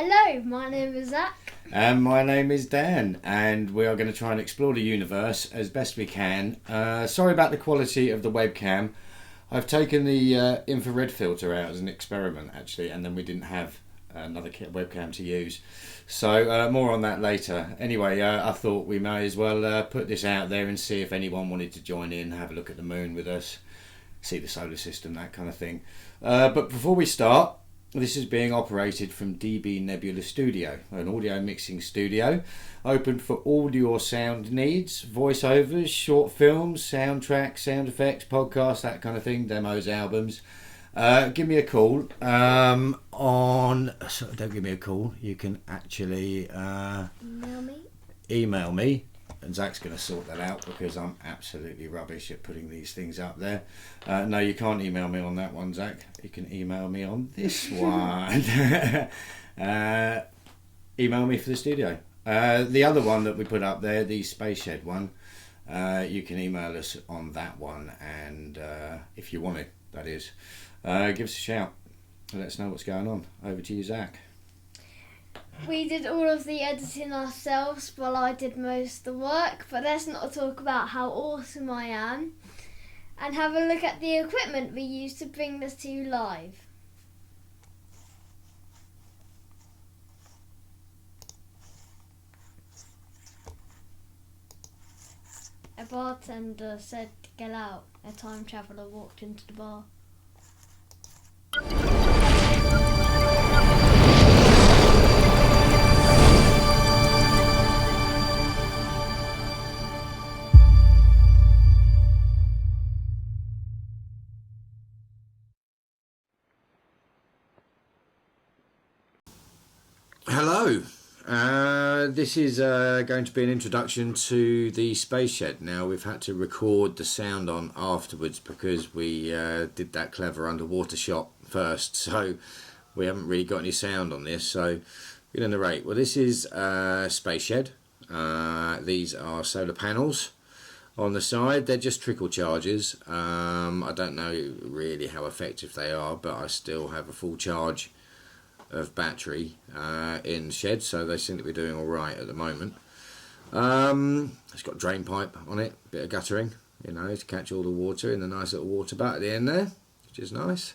Hello, my name is Zac. And my name is Dan, and we are going to try and explore the universe as best we can. Sorry about the quality of the webcam. I've taken the infrared filter out as an experiment, actually, and then we didn't have another webcam to use. So more on that later. Anyway, I thought we may as well put this out there and see if anyone wanted to join in, have a look at the moon with us, see the solar system, that kind of thing. But before we start, this is being operated from DB Nebula Studio, an audio mixing studio, open for all your sound needs, voiceovers, short films, soundtracks, sound effects, podcasts, that kind of thing, demos, albums. Give me a call don't give me a call, you can actually email me. And Zac's going to sort that out because I'm absolutely rubbish at putting these things up there. No, you can't email me on that one, Zac. You can email me on this one. Email me for the studio. The other one that we put up there, the Space Shed one, you can email us on that one. And if you want it, that is, give us a shout. Let us know what's going on. Over to you, Zac. We did all of the editing ourselves while I did most of the work, but let's not talk about how awesome I am and have a look at the equipment we used to bring this to you live. A bartender said to get out. A time traveller walked into the bar. Hello. This is going to be an introduction to the Space Shed. Now, we've had to record the sound on afterwards because we did that clever underwater shot first, so we haven't really got any sound on this. So we're going to narrate. Well, this is Space Shed. These are solar panels on the side. They're just trickle charges. I don't know really how effective they are, but I still have a full charge of battery in the shed, so they seem to be doing all right at the moment. It's got drain pipe on it, bit of guttering, to catch all the water in the nice little water butt at the end there, which is nice.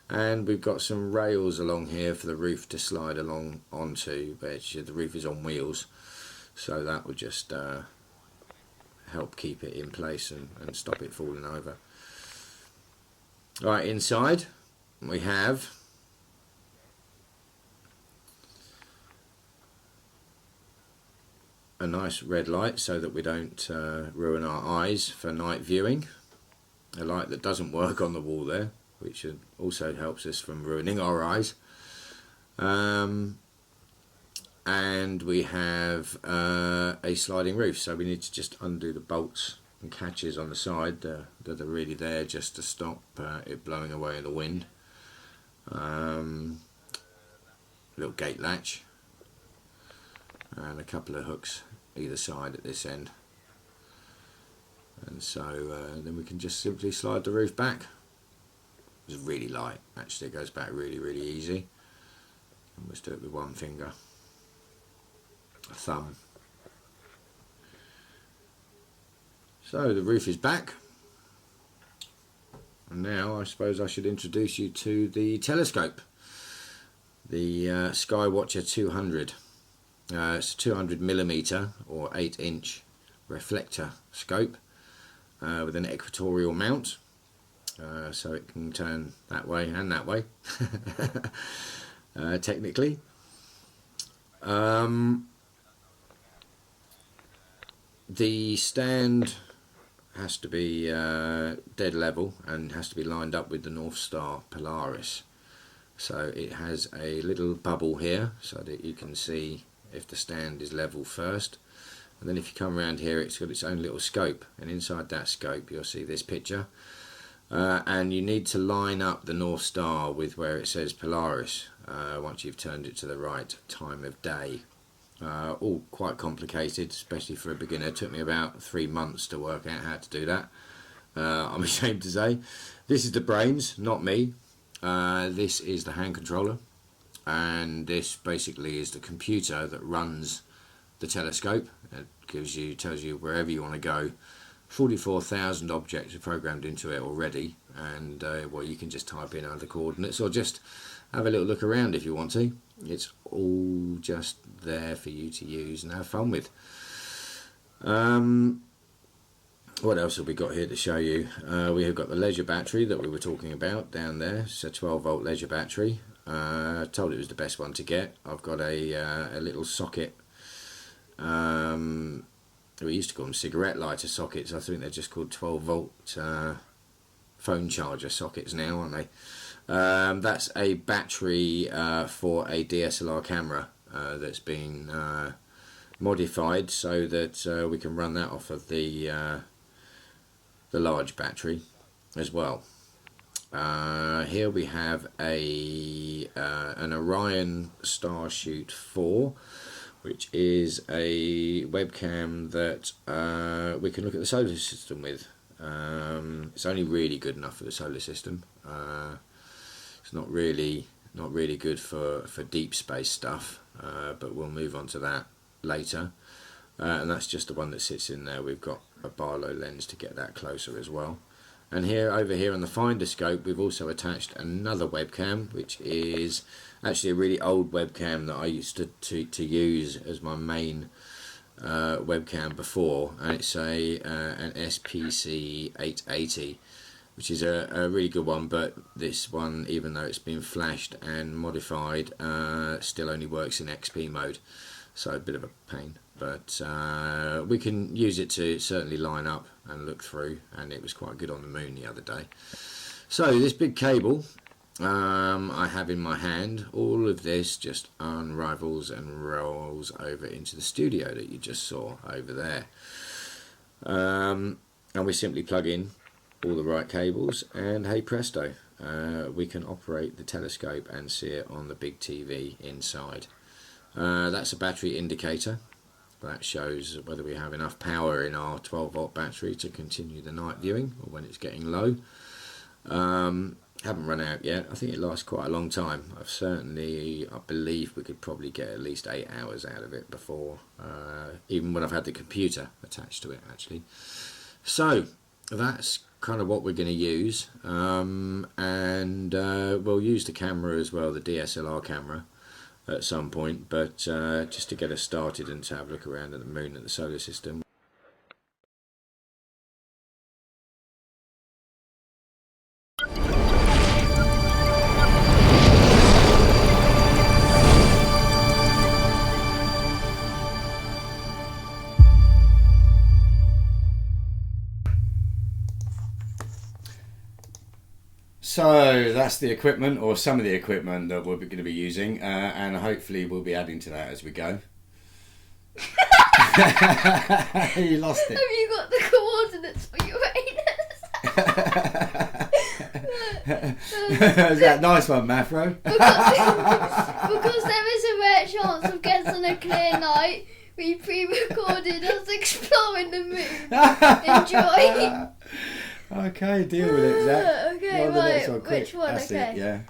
And we've got some rails along here for the roof to slide along onto, but the roof is on wheels, so that would just help keep it in place and stop it falling over. Right, inside we have a nice red light so that we don't ruin our eyes for night viewing. A light that doesn't work on the wall there, which also helps us from ruining our eyes. And we have a sliding roof, so we need to just undo the bolts and catches on the side that are really there just to stop it blowing away in the wind. Little gate latch and a couple of hooks either side at this end, and so then we can just simply slide the roof back. It's really light, actually. It goes back really easy, and we'll just do it with one finger, a thumb. So the roof is back, and now I suppose I should introduce you to the telescope, the Skywatcher 200. It's a 200mm or 8-inch reflector scope with an equatorial mount, so it can turn that way and that way, technically. The stand has to be dead level and has to be lined up with the North Star Polaris. So it has a little bubble here so that you can see if the stand is level first, and then if you come around here, it's got its own little scope, and inside that scope you'll see this picture, and you need to line up the North Star with where it says Polaris once you've turned it to the right time of day. All quite complicated, especially for a beginner. It took me about 3 months to work out how to do that, I'm ashamed to say. This is the brains, not me. This is the hand controller. and this basically is the computer that runs the telescope. It tells you wherever you want to go. 44,000 objects are programmed into it already, and well, you can just type in other coordinates or just have a little look around if you want to. It's all just there for you to use and have fun with. What else have we got here to show you? We have got the leisure battery that we were talking about down there. It's a 12 volt leisure battery. I told it was the best one to get. I've got a little socket. We used to call them cigarette lighter sockets. I think they're just called 12 volt phone charger sockets now, aren't they? That's a battery for a DSLR camera that's been modified so that we can run that off of the large battery as well. Here we have an Orion Starshoot 4, which is a webcam that we can look at the solar system with. It's only really good enough for the solar system. It's not really good for deep space stuff, but we'll move on to that later. And that's just the one that sits in there. We've got a Barlow lens to get that closer as well. And over here on the finder scope, we've also attached another webcam, which is actually a really old webcam that I used to use as my main webcam before, and it's an SPC 880, which is a really good one, but this one, even though it's been flashed and modified, still only works in XP mode, so a bit of a pain. But we can use it to certainly line up and look through, and it was quite good on the moon the other day. So this big cable I have in my hand, all of this just unravels and rolls over into the studio that you just saw over there. And we simply plug in all the right cables, and hey presto, we can operate the telescope and see it on the big TV inside. That's a battery indicator. That shows whether we have enough power in our 12 volt battery to continue the night viewing, or when it's getting low. Haven't run out yet. I think it lasts quite a long time. I believe we could probably get at least 8 hours out of it before, even when I've had the computer attached to it actually. So that's kind of what we're going to use, and we'll use the camera as well, the DSLR camera, at some point, but just to get us started and to have a look around at the moon and the solar system. So that's the equipment, or some of the equipment that we're going to be using, and hopefully we'll be adding to that as we go. You lost it. Have you got the coordinates for your anus? Is that nice one, Mafro? Because there is a rare chance of getting a clear night, we pre-recorded us exploring the moon. Enjoy. Okay, deal with it, Zac. Okay, right. Which one? That's okay. it, yeah.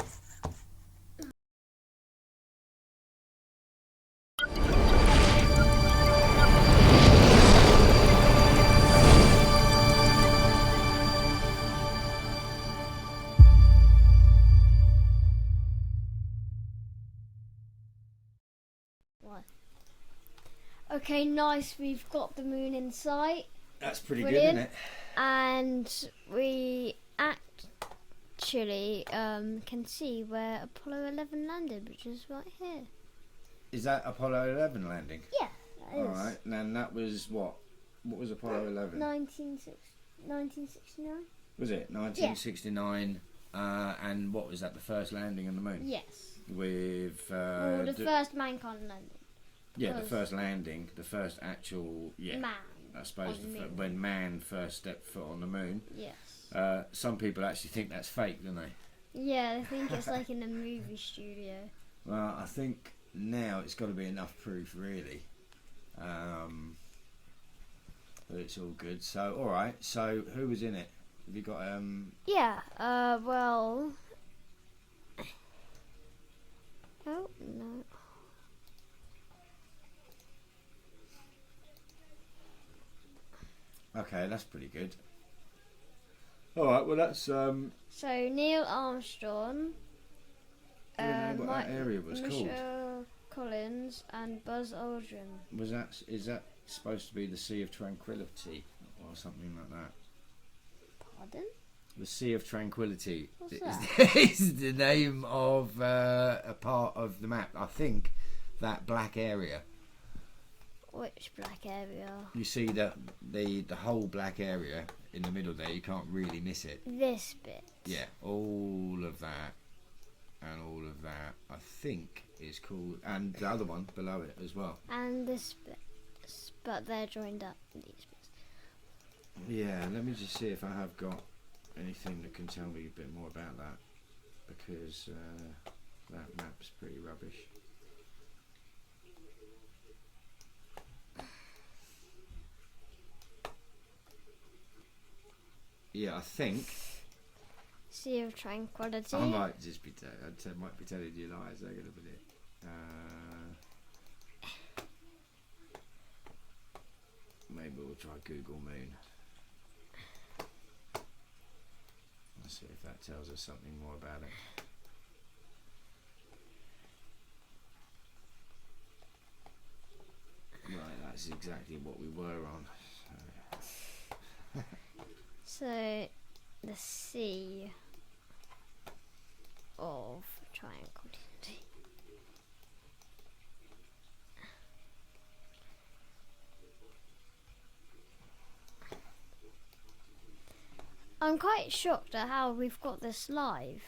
One. Okay, nice. We've got the moon in sight. That's pretty Brilliant. good, isn't it? And we actually can see where Apollo 11 landed, which is right here. Is that Apollo 11 landing? Yeah, that is. Alright, and that was what? What was Apollo 11? 1969? Was it? 1969, and what was that, the first landing on the moon? Yes. With... the first mankind landing. Yeah, the first landing, the first actual... Yeah, man. I suppose when man first stepped foot on the moon. Yes. Some people actually think that's fake, don't they? Yeah, I think it's like in a movie studio. Well, I think now it's got to be enough proof, really. But it's all good. So, all right. So, who was in it? Have you got Yeah. Well, Oh, no. Okay, that's pretty good. Alright, well that's So Neil Armstrong, do we know what that area was called? Michelle Collins and Buzz Aldrin. Is that supposed to be the Sea of Tranquility or something like that? Pardon? The Sea of Tranquility What's that? is the name of a part of the map. I think that black area. Which black area? You see the whole black area in the middle there. You can't really miss it. This bit. Yeah, all of that and all of that. I think is called, and the other one below it as well. And this bit, but they're joined up. These bits. Yeah, let me just see if I have got anything that can tell me a bit more about that, because that map's pretty rubbish. Yeah, I think Sea of Tranquility. I might just be might be telling you lies. Hang on a minute. Maybe we'll try Google Moon. Let's see if that tells us something more about it. Right, that's exactly what we were on. So, the Sea of Tranquility. I'm quite shocked at how we've got this live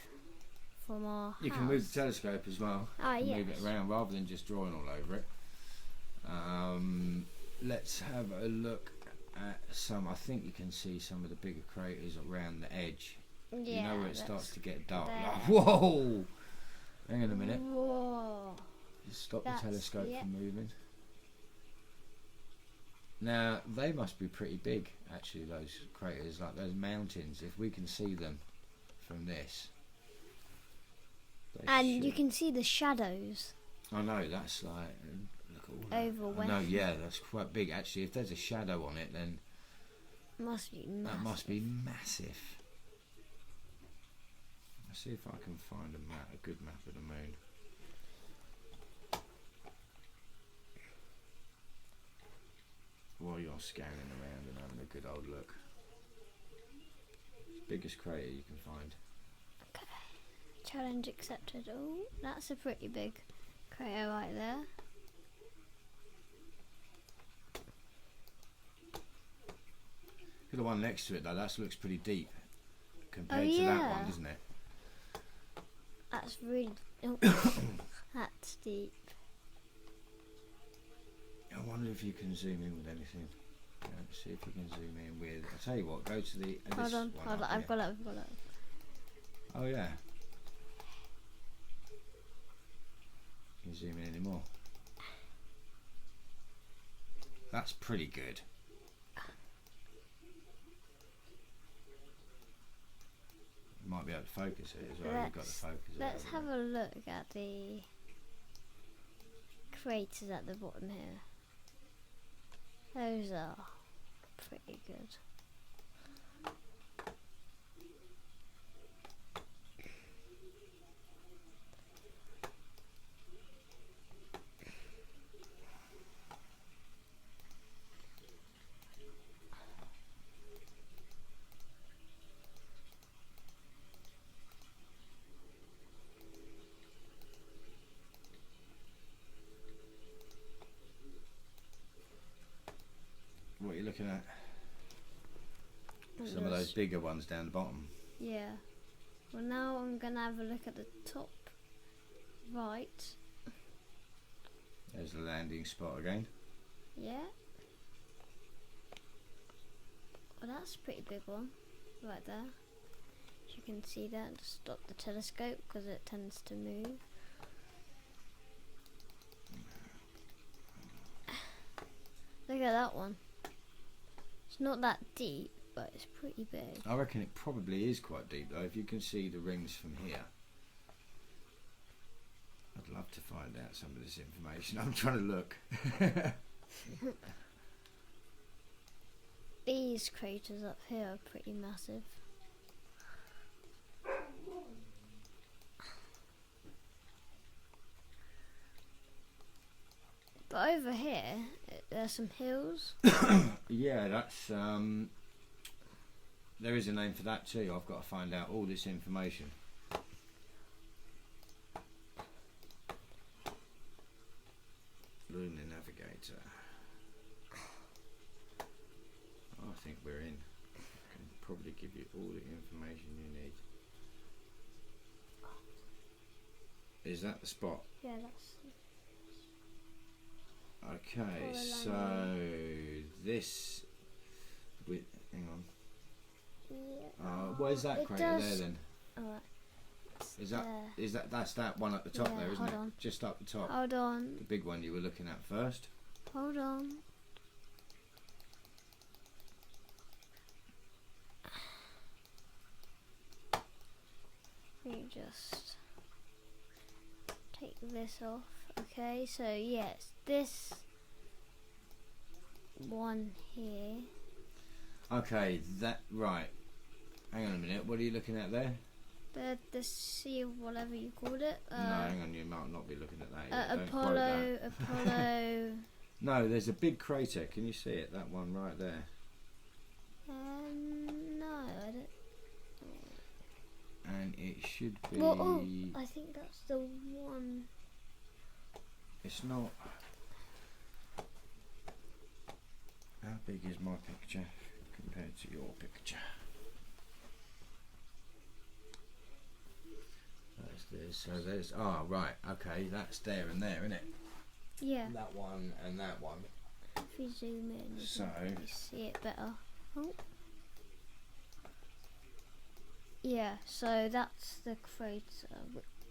from our You can house. move the telescope as well. Ah, Move yes. it around rather than just drawing all over it. Let's have a look at some. I think you can see some of the bigger craters around the edge. Yeah, You know where it that's starts to get dark. there. Like, whoa! Hang on a minute. Whoa. Just stop That's- the telescope yeah. from moving. Now, they must be pretty big, actually, those craters, like those mountains. If we can see them from this. they And you should- can see the shadows I know, that's like... Look at all that. over where. No, yeah, that's quite big. Actually, if there's a shadow on it, then Must be massive. that must be massive. Let's see if I can find a good map of the moon. While you're scanning around and having a good old look. Biggest crater you can find. Challenge accepted. Oh, that's a pretty big crater right there. Look at the one next to it though, that looks pretty deep compared Oh, to that yeah. one, doesn't it? That's really. Oh, that's deep. I wonder if you can zoom in with anything. Let's see if we can zoom in with. I'll tell you what, go to the. Hold this on, one hold on. up I've here. got it. I've got it. Oh yeah. Can you zoom in any more? That's pretty good. You might be able to focus it as well. You've got the focus. Let's have a look at the craters at the bottom here. Those are pretty good. What are you looking at? And Some of there's- those bigger ones down the bottom. Yeah. Well, now I'm gonna have a look at the top right. There's the landing spot again. Yeah. Well, that's a pretty big one, right there. You can see that. Just stop the telescope because it tends to move. Look at that one. It's not that deep, but it's pretty big. I reckon it probably is quite deep though. If you can see the rings from here, I'd I'd love to find out some of this information. I'm trying to look. These craters up here are pretty massive. But over here, there's some hills. Yeah, that's there is a name for that too. I've got to find out all this information. Lunar Navigator. I think we're in. I can probably give you all the information you need. Is that the spot? Yeah, that's. Okay, so this. Hang on. Yeah. Where's that crater there then? Alright. That's that one at the top Yeah, there, isn't it? on. Just up the top. Hold on. The big one you were looking at first. Hold on. Let me just take this off. Okay, so yes, this one here. Okay, that right. Hang on a minute. What are you looking at there? The sea of whatever you called it. No, hang on. You might not be looking at that. Yet. Don't quote Apollo. that. Apollo. No, there's a big crater. Can you see it? That one right there. No, I don't. And it should be. Well, oh, I think that's the one. It's not. How big is my picture compared to your picture? That's this. So there's. Oh, right. Okay, that's there and there, isn't it? Yeah. That one and that one. If we zoom in, you So. can see it better. Oh. Yeah, so that's the crater.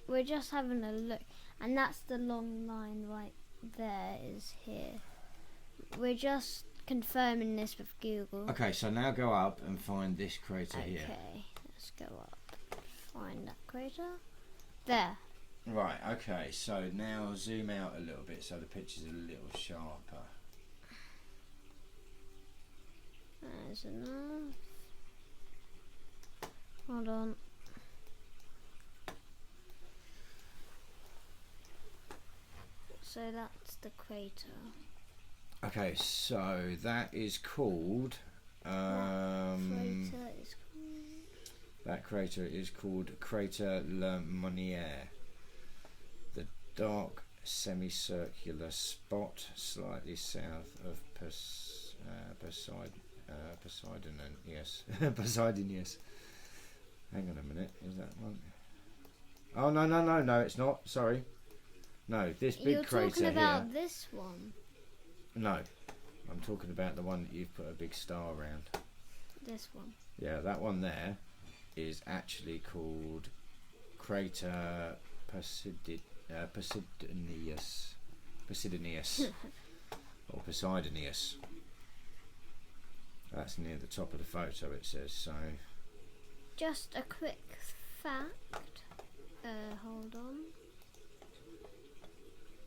We're just having a look, and that's the long line right there is here. We're just confirming this with Google. Okay, so now go up and find this crater here. Okay, let's go up. Find that crater. There. Right, okay, so now zoom out a little bit so the picture's a little sharper. There's enough. Hold on. So that's the crater. Okay, so that is called. Crater is That crater is called Crater Le Monnier. The dark semicircular spot slightly south of Poseidon. Yes, Poseidon. Yes. Hang on a minute. Is that one? Oh no! It's not. Sorry. No, this big You're crater talking about here. this one. No, I'm talking about the one that you've put a big star around. This one. Yeah, that one there is actually called Crater Posidonius or Poseidonius. That's near the top of the photo, it says. So Just a quick fact. Hold on.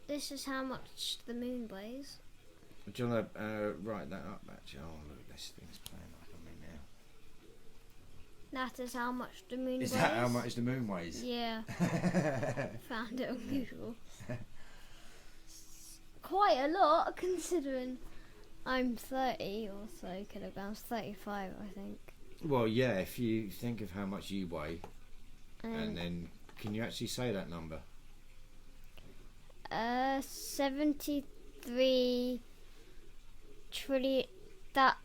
This is how much the moon weighs. do you want to write that up, actually? Oh, look, this thing's playing up on me now. That is how much the moon weighs. Is that how much the moon weighs? Yeah. Found it on Google. Quite a lot, considering I'm 30 or so kilograms. 35, I think. Well, yeah, if you think of how much you weigh, and then can you actually say that number? 73 trillion. That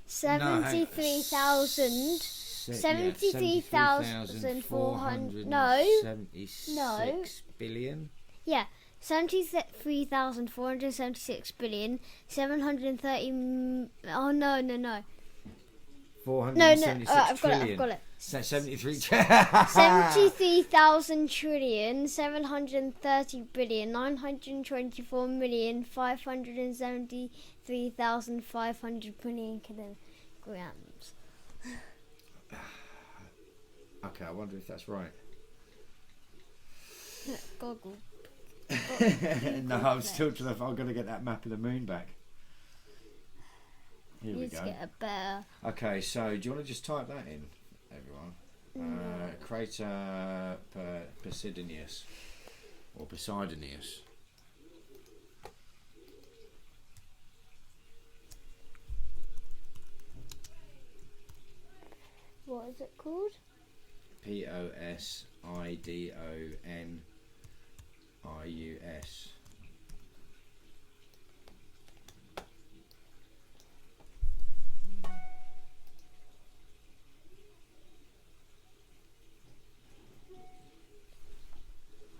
73,000. 73,400. No. 76 billion. Yeah. 73,476 billion 730 oh no 476 I've trillion. got it 73 73,000 trillion 730 billion 924 million 573,500 billion kilograms. Okay, I wonder if that's right. Goggle. No, I'm still trying. I'm going to get that map of the moon back. Here we Need to go. get a better. Okay, so do you want to just type that in, everyone? Crater Posidonius or Posidonius. What is it called? Posidonius.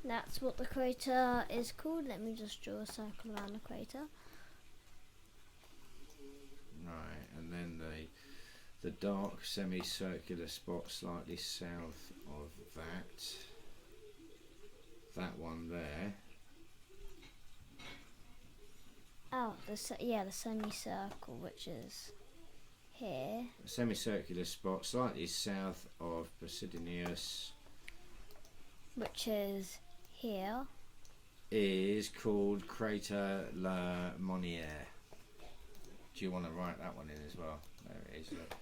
That's what the crater is called. Let me just draw a circle around the crater. Right, and then the dark semicircular spot slightly south of that one there. Oh, the semicircle, which is here. A semicircular spot slightly south of Posidonius, Which is here. is called Crater La Monniere. Do you want to write that one in as well? There it is, look.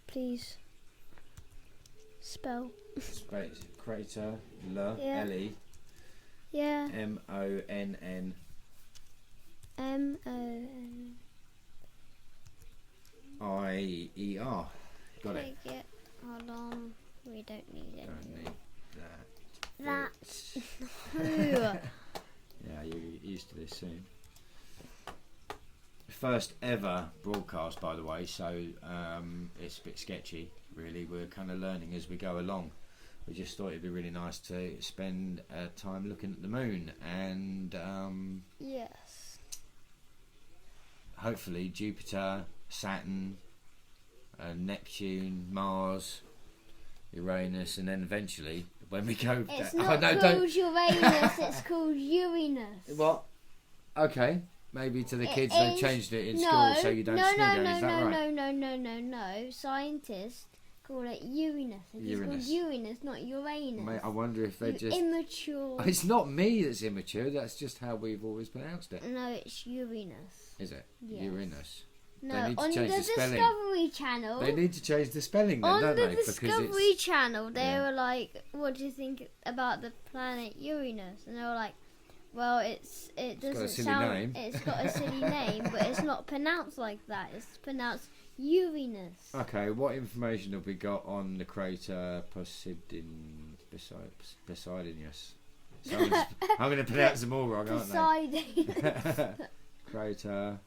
Please spell. Space Crater La Yeah. L-E Yeah. M-O-N-N M-O-N. I-E-R. Got it. Take it. Hold on. We don't need it. Don't need that. That. No. Yeah, you'll get used to this soon. First ever broadcast, by the way, so it's a bit sketchy, really. We're kind of learning as we go along. We just thought it'd be really nice to spend time looking at the moon and Yes. hopefully Jupiter, Saturn, Neptune, Mars, Uranus, and then eventually when we go... It's not called Uranus, it's called Uranus. What? Okay. Maybe to the It kids they've is- changed it in school so you don't snigger, is that right? No. Scientists call it Uranus. It's Uranus. called Uranus, not Uranus. Mate, I wonder if they You just... immature. It's not me that's immature, that's just how we've always pronounced it. No, it's Uranus. Is it? Yes. Uranus. No, need to on the change the spelling. Discovery Channel. They need to change the spelling then, On don't the they? Discovery Channel, they Yeah. were like, "What do you think about the planet Uranus?" And they were like, "Well, it got a doesn't silly sound. name." It's got a silly name, but it's not pronounced like that. It's pronounced Uranus." Okay, what information have we got on the crater Posidonius? So I'm going to pronounce them all wrong, aren't Poseidon. they? Crater...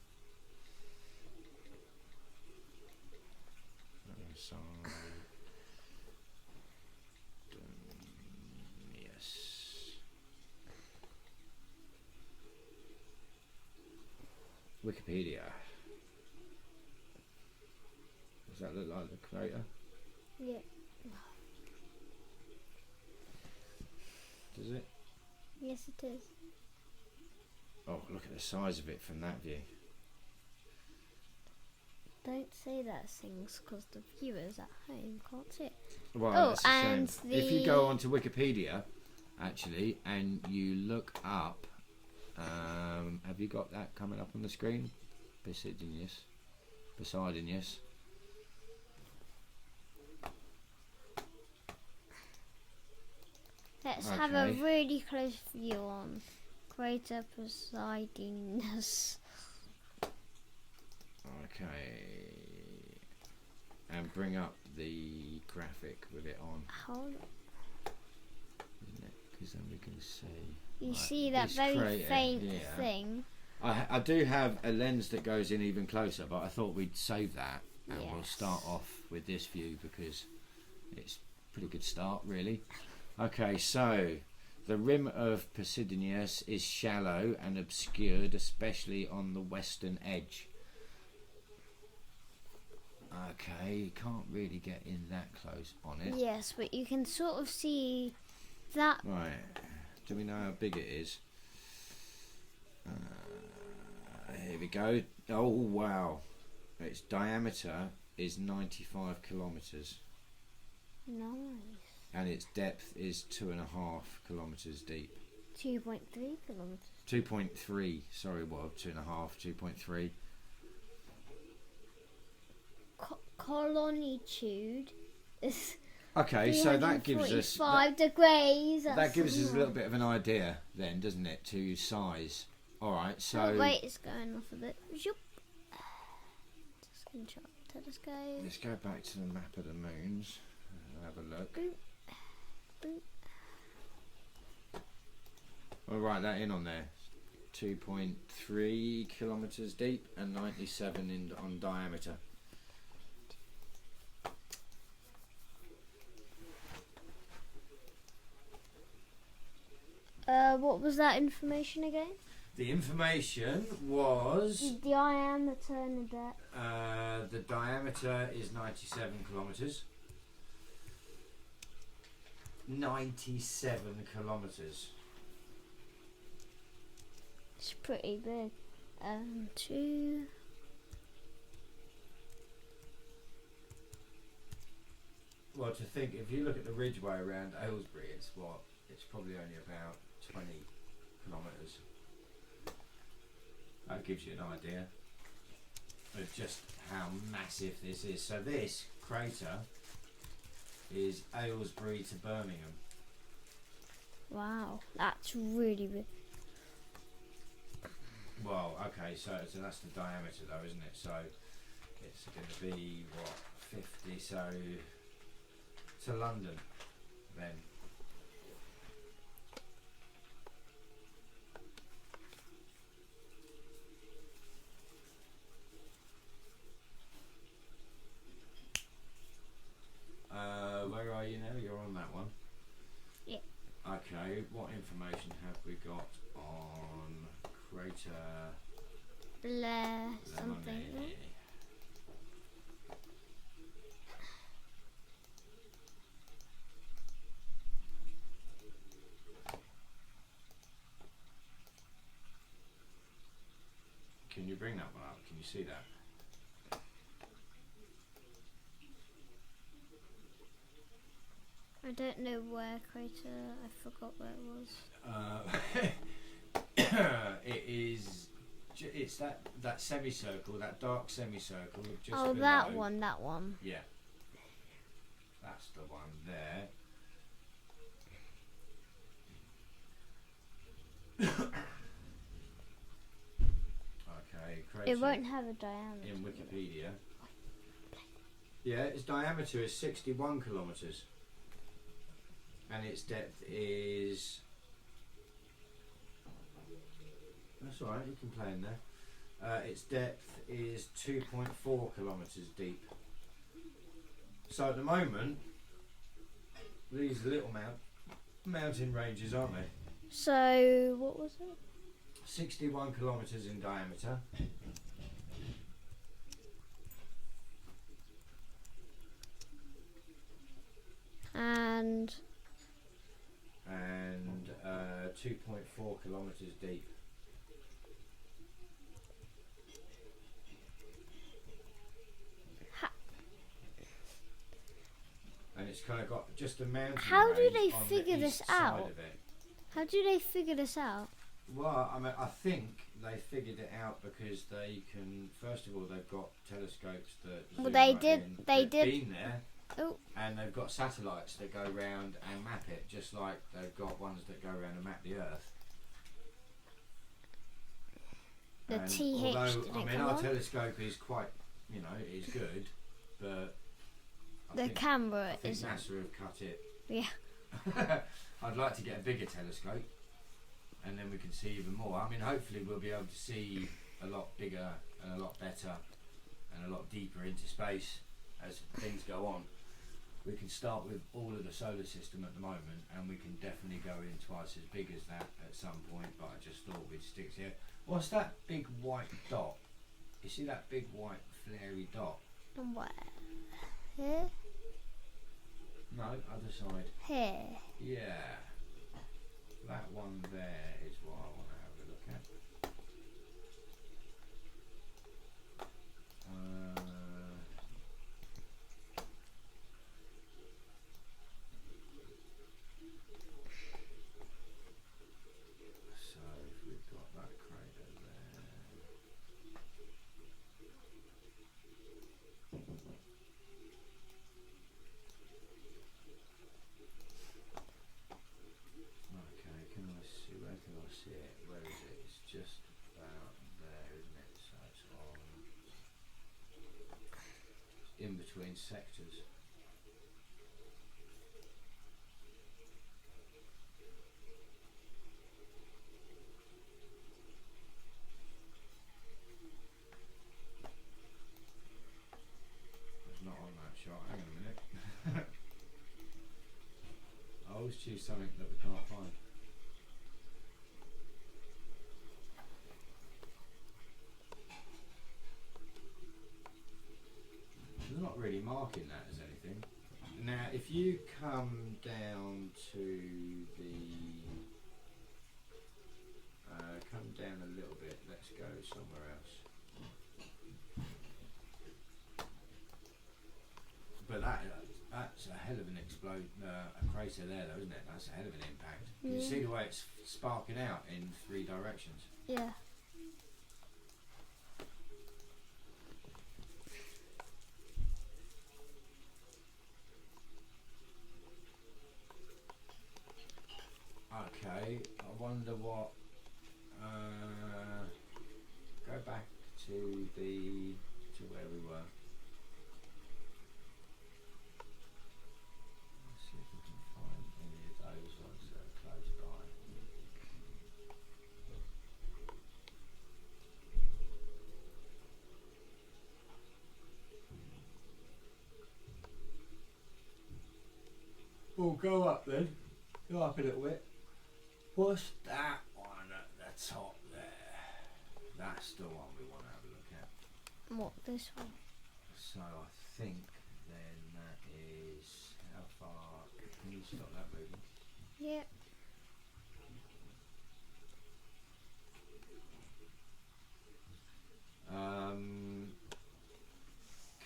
Wikipedia. Does that look like the crater? Yeah. Does it? Yes, it is. Oh, look at the size of it from that view. Don't say that, things, because the viewers at home can't see it. Well, Oh, that's a shame. and If you go onto Wikipedia, actually, and you look up, have you got that coming up on the screen? Posidonius. Let's have a Okay. really close view on Crater Posidonius. Okay. And bring up the graphic with it on, How isn't it? Because then we can see. you Right, see that this very crater faint here. thing? I do have a lens that goes in even closer, but I thought we'd save that and we'll Yes. start off with this view because it's a pretty good start, really. Okay, so the rim of Posidonius is shallow and obscured, especially on the western edge. Okay, you can't really get in that close on it. Yes, but you can sort of see that. Right, do we know how big it is? Here we go. Oh, wow. Its diameter is 95 kilometres. Nice. And its depth is 2.5 kilometres deep. 2.3 kilometres. 2.3, sorry, what, 2.5, 2.3. Colonitude is Okay, so that gives us 5 degrees. That gives us a little bit of an idea then, doesn't it, to size. Alright, so... Oh, wait, it's going off a bit. Zoop. Screenshot telescope. Let's go back to the map of the moons and have a look. Boop. Boop. We'll write that in on there. 2.3 kilometres deep and 97 on diameter. What was that information again? The information was... The diameter and the depth. the diameter is 97 kilometres. 97 kilometres. It's pretty big. 2... Well, to think, if you look at the ridgeway around Aylesbury, it's probably only about 20 kilometres. That gives you an idea of just how massive this is. So this crater is Aylesbury to Birmingham. Wow, that's really big. Well, okay, so that's the diameter though, isn't it? So it's going to be, what, 50, so to London then. Where are you now? You're on that one? Yeah. Okay, what information have we got on crater Blah, something. Can you bring that one up? Can you see that? I don't know where crater. I forgot where it was. It is. It's that semicircle, that dark semicircle. Just Oh, below. that one. Yeah. That's the one there. Okay, crater. It won't have a diameter. In Wikipedia. Yeah, its diameter is 61 kilometres. And its depth is... That's alright, you can play in there. Its depth is 2.4 kilometres deep. So at the moment, these are little mountain ranges, aren't they? So, what was it? 61 kilometres in diameter. And 2.4 kilometres deep. And it's kind of got just a mountain. How do range they on figure the this east side out? of it. How do they figure this out? Well, I mean, I think they figured it out because they can. First of all, they've got telescopes that. Well, zoom they right did- in, they that did- Been there, Oh, and they've got satellites that go round and map it, just like they've got ones that go around and map the Earth. the And TH although, didn't I mean, come our on. telescope is quite, is good, but I The think, camera I think isn't. NASA have cut it. Yeah. I'd like to get a bigger telescope, and then we can see even more. I mean, hopefully we'll be able to see a lot bigger and a lot better and a lot deeper into space as things go on. We can start with all of the solar system at the moment, and we can definitely go in twice as big as that at some point, but I just thought we'd stick here. What's that big white dot? You see that big white flary dot? And where? Here? No, other side. Here. Yeah. That one there is what I want to have a look at. Okay, can I see? Where can I see it? Where is it? It's just about there, isn't it? So it's on. It's in between sectors. It's not on that shot. Hang on a minute. I always choose something that we can't find. They're not really marking that as anything. Now, if you come down to the... come down a little bit, let's go somewhere else. But that's a hell of an a crater there though, isn't it? That's a hell of an impact. Can you see the way it's sparking out in 3 directions? Yeah. Okay, I wonder what... go back to where we were. Let's see if we can find any of those ones that are close by. Well, go up then. Go up a little bit. What's that one at the top there? That's the one we want to have a look at. What, this one? So I think then that is how far. Can you stop that moving? Yeah.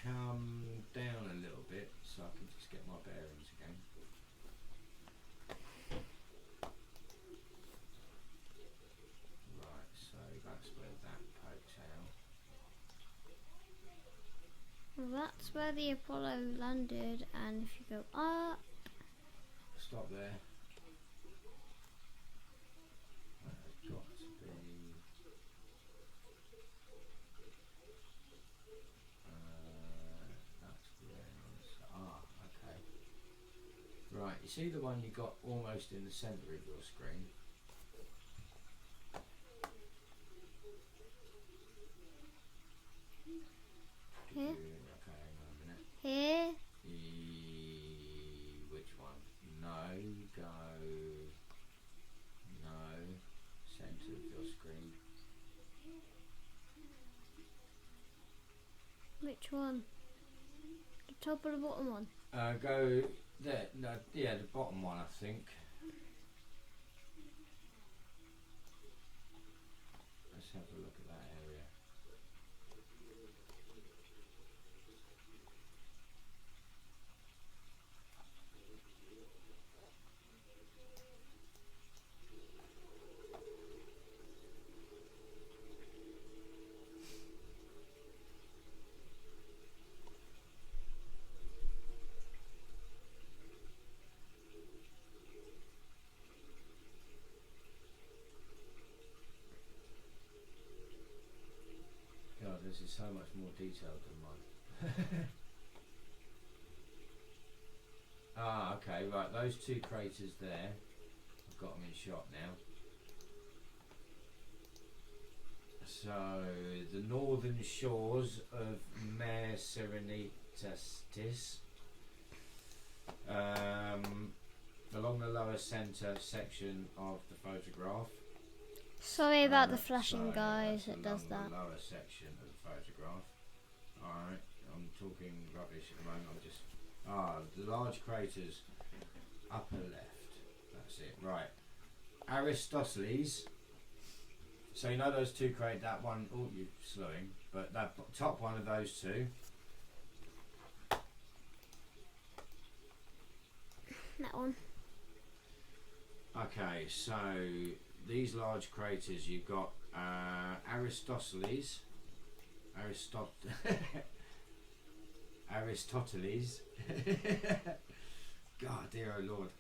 Come down a little bit so I can just get my bearings again. Right, so that's where that pokes out. Well, that's where the Apollo landed, and if you go up... Stop there. That has got to be... that's okay. Right, you see the one you got almost in the centre of your screen? Here? Okay, hang on a minute. Here? Which one? No, go... No. Centre of your screen. Which one? The top or the bottom one? Go there. No, yeah, the bottom one, I think. Let's have a look at that area. God, this is so much more detailed than mine. Okay, right, those 2 craters there, I've got them in shot now. So, the northern shores of Mare Serenitatis, along the lower centre section of the photograph. Sorry about the flashing, guys. It does that. The lower section of the photograph. Alright, I'm talking rubbish at the moment. I'm just... the large craters, upper left. That's it. Right. Aristoteles. So you know those 2 craters, that one... Oh, you're slowing. But that top one of those 2. That one. Okay, so... These large craters, you've got Aristoteles. God, dear oh Lord.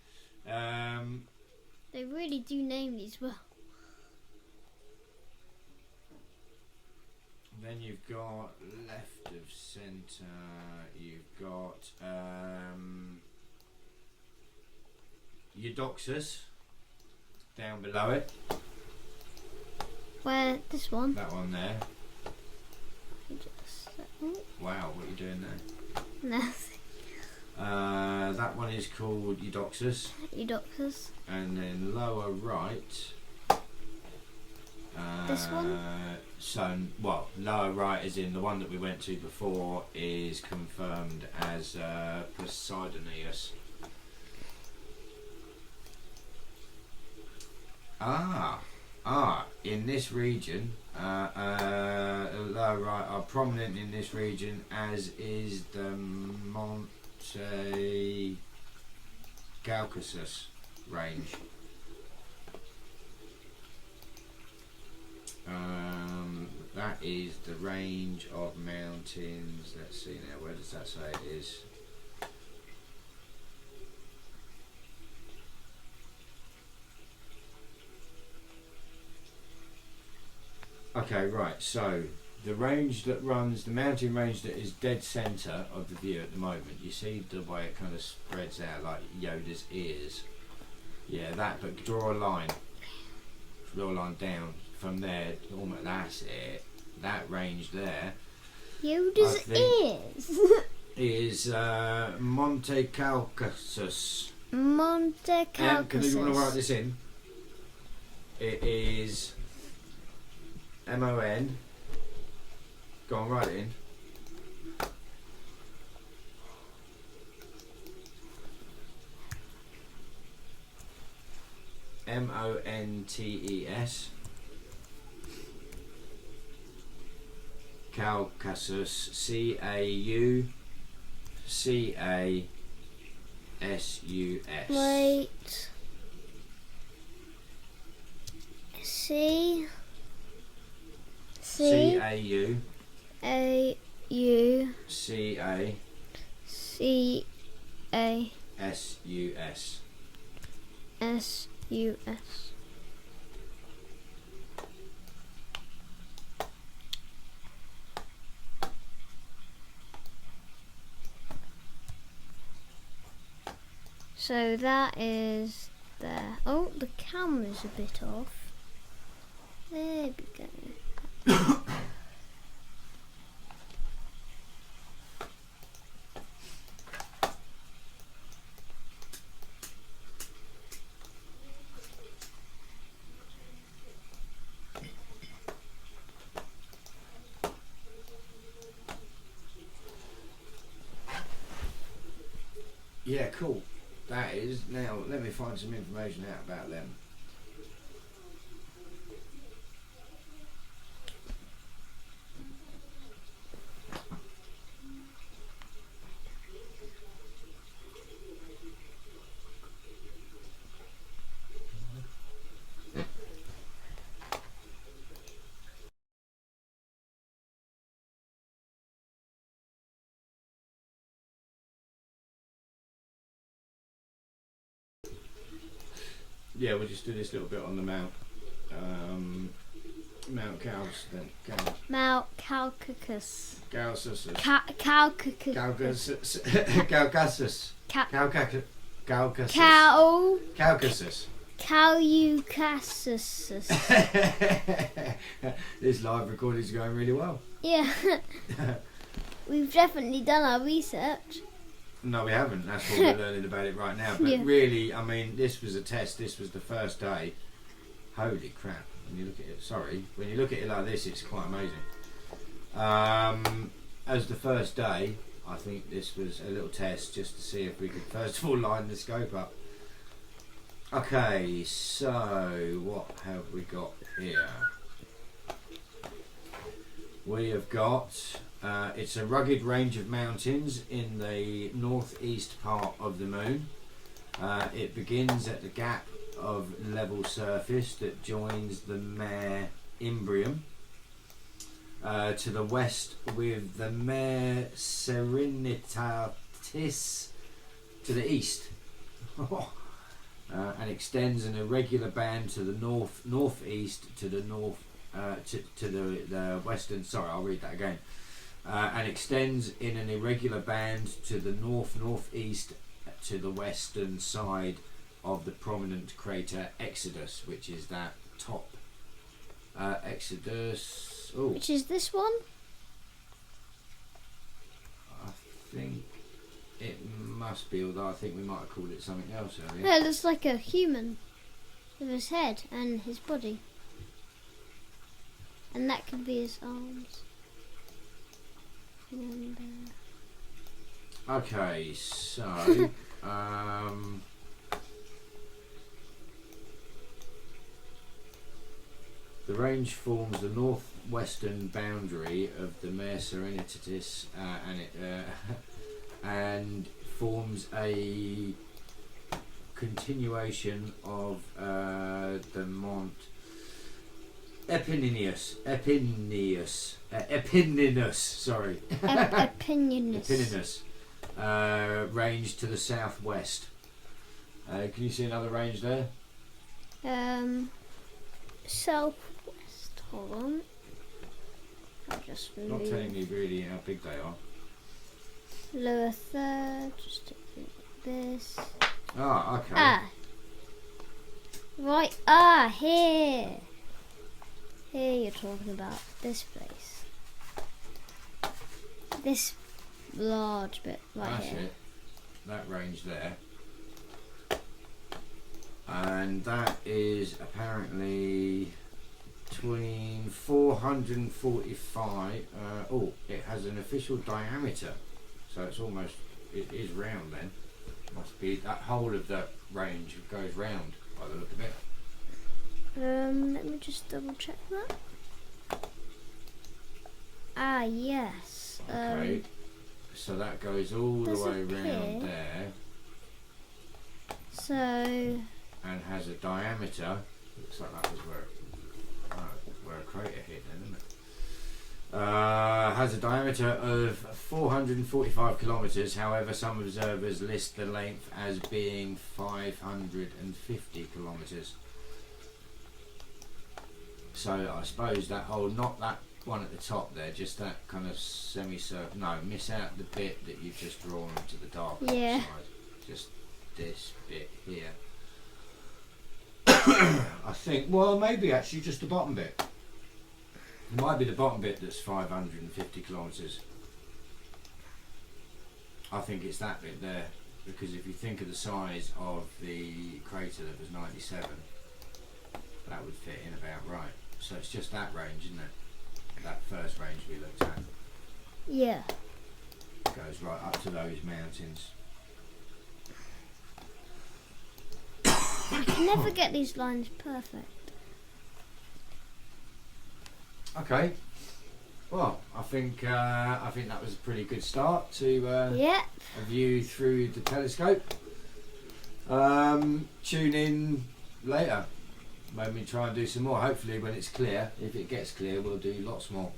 They really do name these well. Then you've got left of centre. You've got Eudoxus down below it. Where? This one? That one there. Oh, Wow, what are you doing there? nothing. That one is called Eudoxus. Eudoxus. And then lower right. This one? So, well, lower right as in the one that we went to before is confirmed as Poseidonius. In this region, lower right are prominent in this region, as is the Monte Caucasus range. That is the range of mountains. Let's see now, where does that say it is? Okay, right, so the range that runs, the mountain range that is dead centre of the view at the moment, you see the way it kind of spreads out like Yoda's ears. Yeah, that, but draw a line down from there, almost, that's it. That range there. Yoda's ears. Is Monte Caucasus. Monte Caucasus. Can you want to write this in? It is MON. Go on, write it in. MONTES. Caucasus. CAUCASUS. Wait. CAU. AU CASUS. SUS. So that is there. Oh, the camera's a bit off. There we go. Yeah, cool. That is. Now, let me find some information out about them. Yeah, we'll just do this little bit on the Mount Caucasus then. Mount Caucasus. Caucasus. Caucasus. Caucasus. Caucasus. Caucasus. Caucasus. Caucasus. Caucasus. This live recording is going really well. Yeah. We've definitely done our research. No, we haven't. That's what we're learning about it right now. But Yeah. really, I mean, this was a test. This was the first day. Holy crap. When you look at it, when you look at it like this, it's quite amazing. As the first day, I think this was a little test just to see if we could first of all line the scope up. Okay, so what have we got here? We have got, it's a rugged range of mountains in the northeast part of the moon. It begins at the gap of level surface that joins the Mare Imbrium. to the west with the Mare Serenitatis to the east. And extends an irregular band to the northeast to the to the western. Sorry, I'll read that again. And extends in an irregular band to the northeast to the western side of the prominent crater Exodus, which is that top Exodus. Oh, Which is this one? I think it must be, although I think we might have called it something else earlier. Yeah, it looks like a human with his head and his body. And that could be his arms. And, Okay, so the range forms the northwestern boundary of the Mare Serenitatis, and forms a continuation of the Mont Epininus. Sorry. Opinionist. Epininus. Range to the southwest. Can you see another range there? Southwest. Hold on. I'll just Not move. telling me really how big they are. Lower third. Just take it like this. Ah, okay. Right. Here. Here you're talking about this place. This large bit right That's here. it. That range there. And that is apparently between 445. It has an official diameter, so it's almost, it is round then. Must be that whole of the range goes round by the look of it. Let me just double check that. Yes. Okay. So that goes all the does way appear- round there So and has a diameter. Looks like that was where a crater hit then, isn't it? Has a diameter of 445 kilometres. However, some observers list the length as being 550 kilometres. So I suppose that whole, not that one at the top there, just that kind of semicircle. No, miss out the bit that you've just drawn to the dark Yeah. side. Just this bit here. I think, well, maybe actually just the bottom bit. It might be the bottom bit that's 550 kilometres. I think it's that bit there, because if you think of the size of the crater that was 97, that would fit in about right. So it's just that range, isn't it? That first range we looked at yeah. goes right up to those mountains. I can never get these lines perfect. Okay. Well, I think that was a pretty good start to Yeah. a view through the telescope. Tune in later when we try and do some more. Hopefully when it's clear. If it gets clear, we'll do lots more.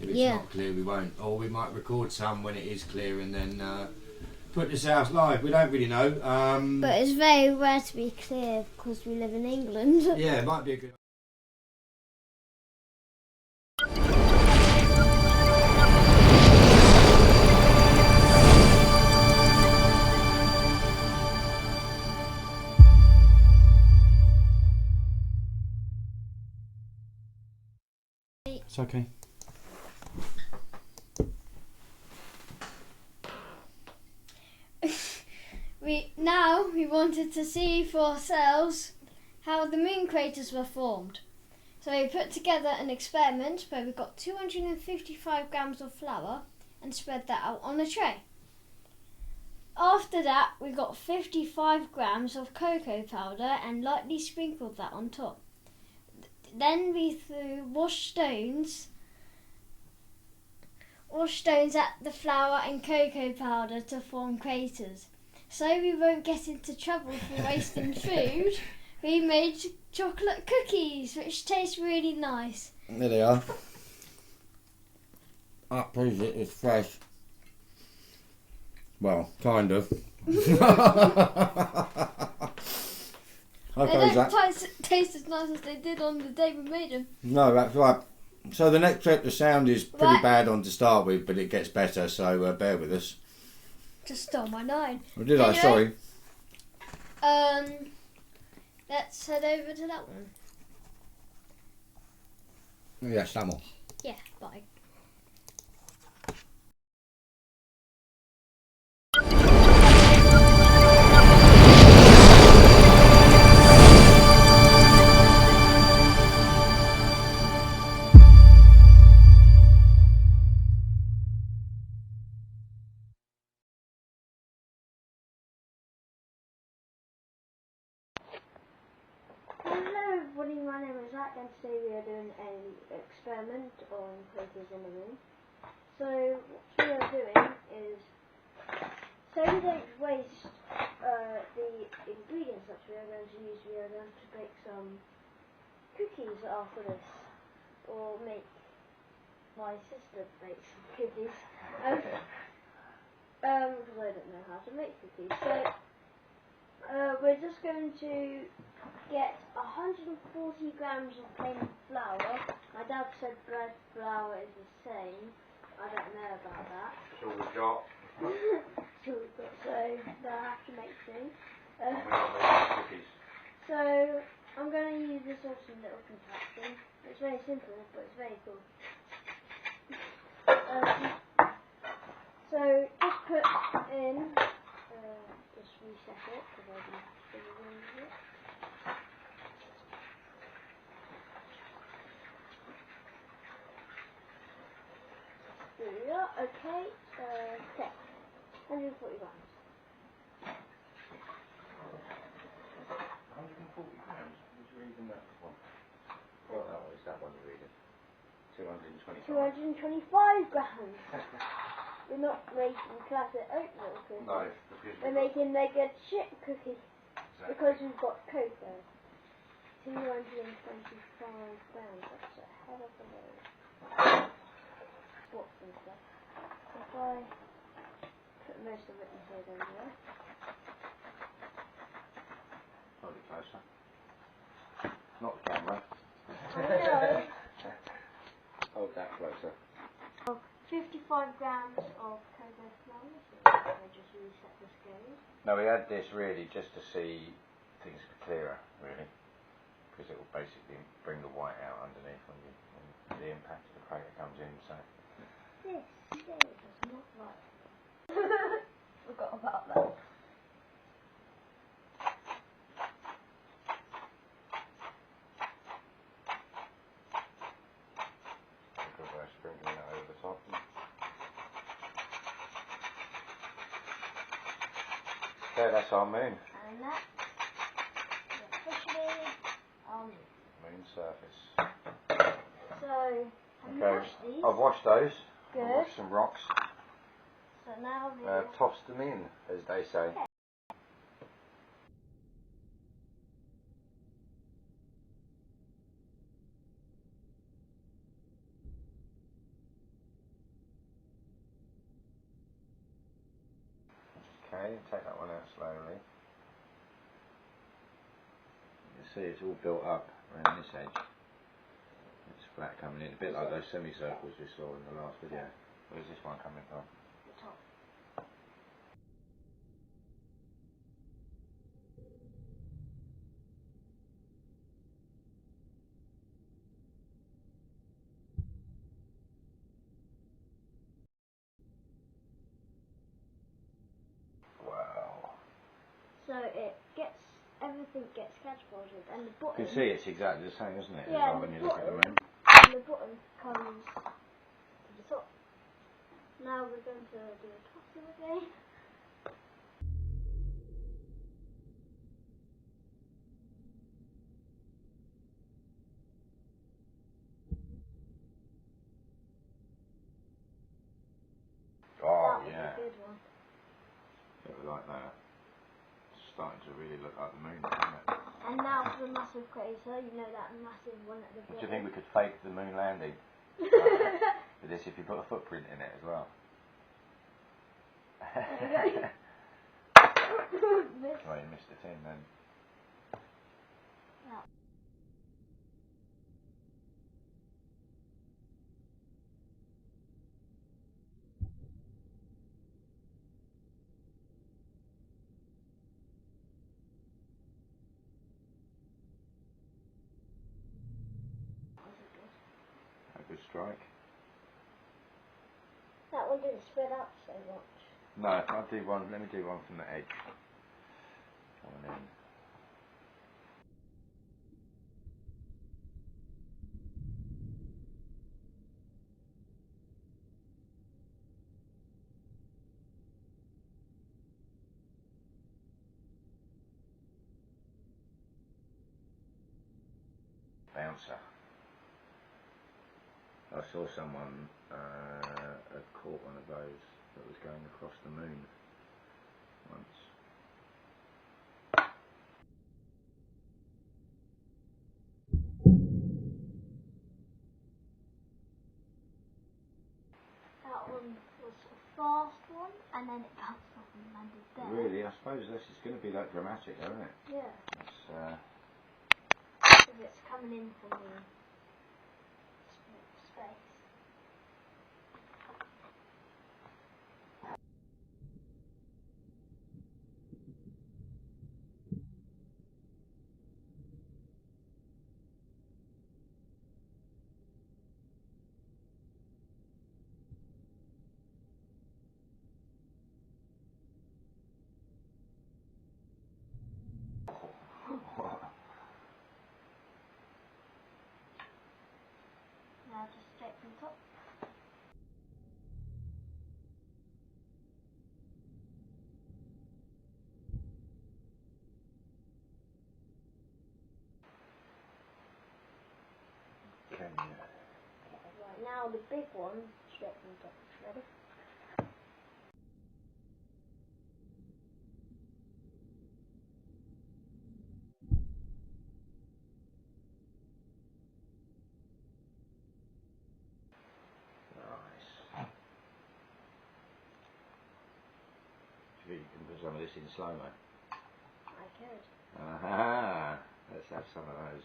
If it's Yeah. not clear, we won't. Or we might record some when it is clear and then put this out live. We don't really know. But it's very rare to be clear because we live in England. Yeah, it might be a good. It's okay. We wanted to see for ourselves how the moon craters were formed. So we put together an experiment where we got 255 grams of flour and spread that out on a tray. After that, we got 55 grams of cocoa powder and lightly sprinkled that on top. Then we threw washed stones at the flour and cocoa powder to form craters. So we won't get into trouble for wasting food, we made chocolate cookies, which taste really nice. There they are. That pizza is fresh. Well, kind of. They Okay, don't Zac. taste as nice as they did on the day we made them. No, that's right. So the next trip, the sound is pretty Right. bad on to start with, but it gets better, so bear with us. Just stole my 9. Or did I? Anyway. Sorry. Let's head over to that one. Yes, that one. Yeah, bye. Hello everybody, my name is Zac and today we are doing an experiment on craters on the moon. So what we are doing is, so we don't waste the ingredients that we are going to use, we are going to bake some cookies after this, or make my sister bake some cookies, because I don't know how to make cookies. So we're just going to get 140 grams of plain flour. My dad said bread flour is the same. I don't know about that. So we've got. So they'll have to make two. Cookies. So I'm going to use this awesome little contraption. It's very simple, but it's very cool. So just put in, just reset it because I didn't actually remove it. There we are. Okay. Okay. 140 grams. 140 grams. Who's reading that one? Well, that one is that one you're reading. 225. 225 grams. We're not making classic oatmeal cookies. No, because We're making mega chip cookies. Exactly. Because we've got cocoa. 225 grams. That's a hell of a load. What's in stuff? If I put most of it inside over there. Hold it closer. Not the camera. I know. Hold that closer. 55 grams of cocoa flour. So I just reset the scale. No, we had this really just to see things clearer, really, because it will basically bring the white out underneath when the impact of the crater comes in. So This scale does not like. Forgot about that. because we're sprinkling it over the top. Okay, that's our moon. And that is officially on. Moon surface. So, have you Okay, washed these? I've washed those. Good. I've washed some rocks. So now the Tossed them in, as they say. Okay, take that one out slowly. You see it's all built up around this edge. It's flat coming in, a bit like those semicircles we saw in the last video. Where's this one coming from? the top. Wow. So everything gets catapulted, and the You bottom. can see it's exactly the same, isn't it? Yeah, Like when the you look at the bottom. moon. And the bottom comes to the top. Now we're going to do a tossing again. Oh, That was yeah. a good one. Bit like that. It's starting to really look like the moon, isn't it? And now for the massive crater, you know that massive one at the bottom. Do you think we could fake the moon landing? But this, if you put a footprint in it as well. Well, you missed the tin then. Yeah. A good strike. That one didn't spread out so much. No, I'll do one. Let me do one from the edge. Coming in. Bouncer. I saw someone had caught one of those that was going across the moon once. That one was a fast one, and then it bounced off and landed there. Really, I suppose this is going to be that dramatic, isn't it? Yeah. It's, If it's coming in from the space. Now just straight from the top. can you? Right, now the big one, straight from the top. Ready? Nice. Do you think you can put some of this in slow-mo? I could. Aha! Let's have some of those.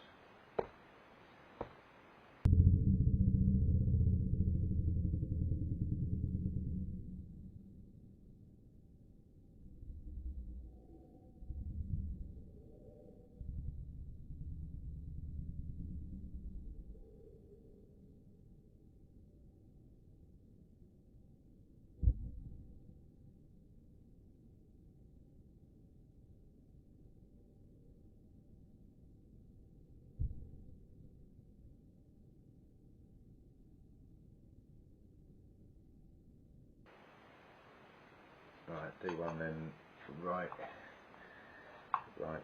Right, do one then right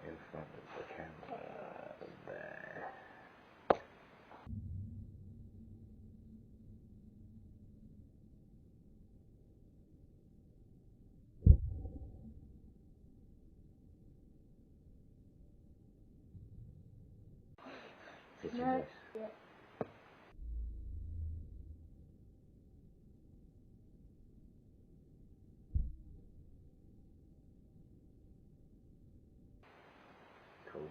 in front of the camera there. Fitting No. this. Yeah. Cool.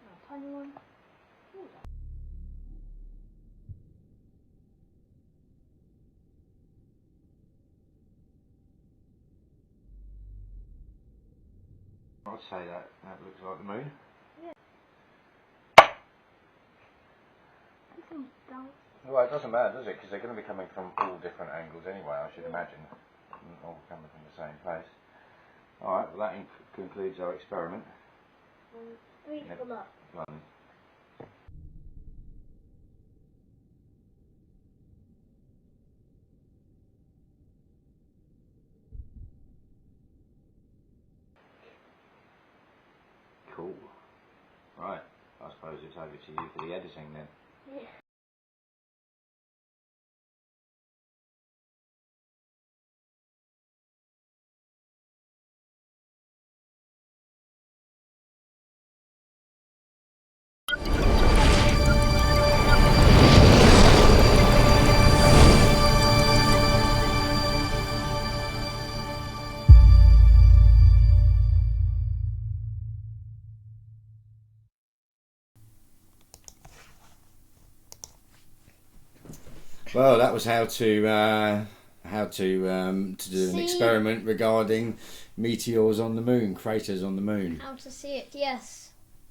Now, tiny one. Ooh, I'd say that looks like the moon. this one's down. Well, it doesn't matter, does it? Because they're going to be coming from all different angles anyway, I should imagine. All coming from the same place. Alright, well that concludes our experiment. 3 full up. One. Right, I suppose it's over to you for the editing then. Yeah. Well, that was how to do an experiment regarding meteors on the moon, craters on the moon. How to see it, yes.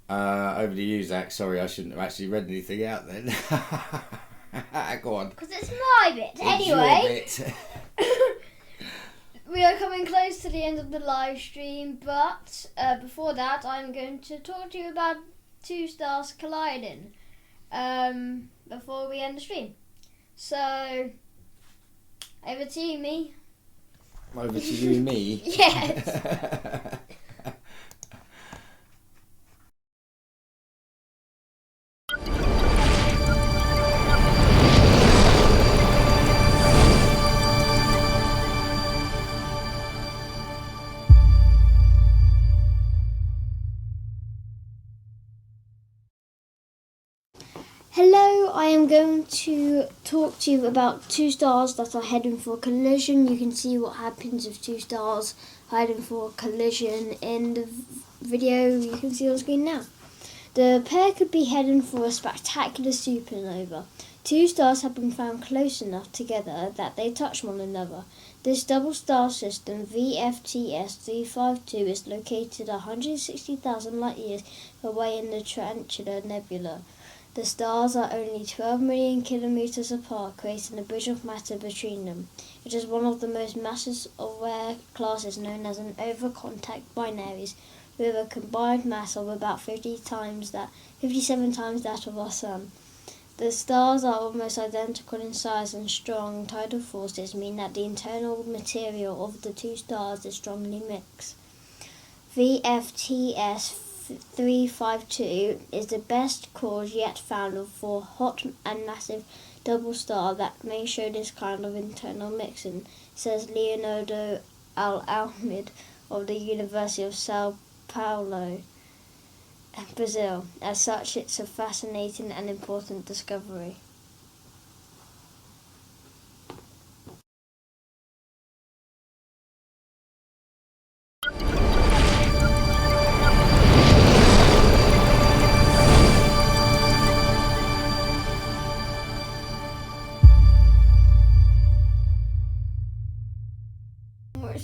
Over to you, Zac. Sorry, I shouldn't have actually read anything out then. Go on. Because it's my bit. It's Anyway, your bit. we are coming close to the end of the live stream, but before that, I'm going to talk to you about two stars colliding before we end the stream. So, over to you, me. Over to you, me. Yes. Hello, I am going to talk to you about two stars that are heading for collision. You can see what happens if two stars heading for collision in the video you can see on screen now. The pair could be heading for a spectacular supernova. Two stars have been found close enough together that they touch one another. This double star system, VFTS 352, is located 160,000 light years away in the Tarantula Nebula. The stars are only 12 million kilometres apart, creating a bridge of matter between them. It is one of the most massive of rare classes, known as an over-contact binaries, with a combined mass of about 57 times that of our Sun. The stars are almost identical in size, and strong tidal forces mean that the internal material of the two stars is strongly mixed. VFTS 352 is the best cause yet found for hot and massive double star that may show this kind of internal mixing, says Leonardo Almeida of the University of Sao Paulo, Brazil. As such, it's a fascinating and important discovery.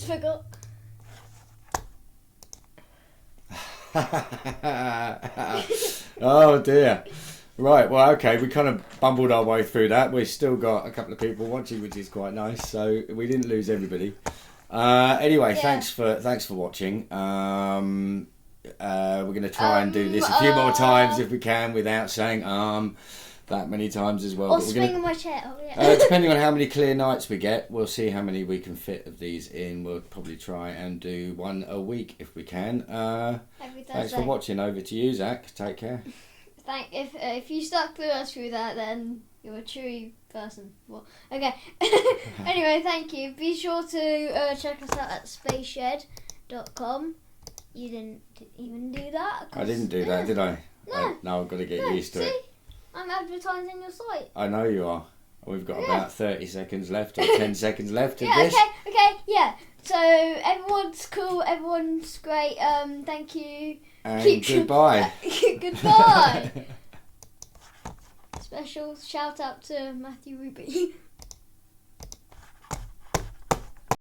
Forgot. Oh dear. Right, well, okay, we kind of bumbled our way through that. We've still got a couple of people watching, which is quite nice, so we didn't lose everybody. Anyway, Yeah. thanks for watching. We're going to try and do this a few more times if we can without saying that many times as well. Or But we're swinging gonna, my chair. Oh, yeah. depending on how many clear nights we get, we'll see how many we can fit of these in. We'll probably try and do one a week if we can. Every Thanks for Thursday. watching. Over to you, Zac. Take care. If you stuck with us through that, then you're a true person. Well, okay. Anyway, thank you. Be sure to check us out at spaceshed.com. You didn't even do that. I didn't do that, did I? No. No, I've got to get No, used to see? it. I'm advertising your site. I know you are. We've got Yeah. about 30 seconds left or 10 seconds left of Yeah, this. okay, yeah. So everyone's cool, everyone's great. Thank you. And goodbye. Goodbye. Special shout out to Matthew Ruby.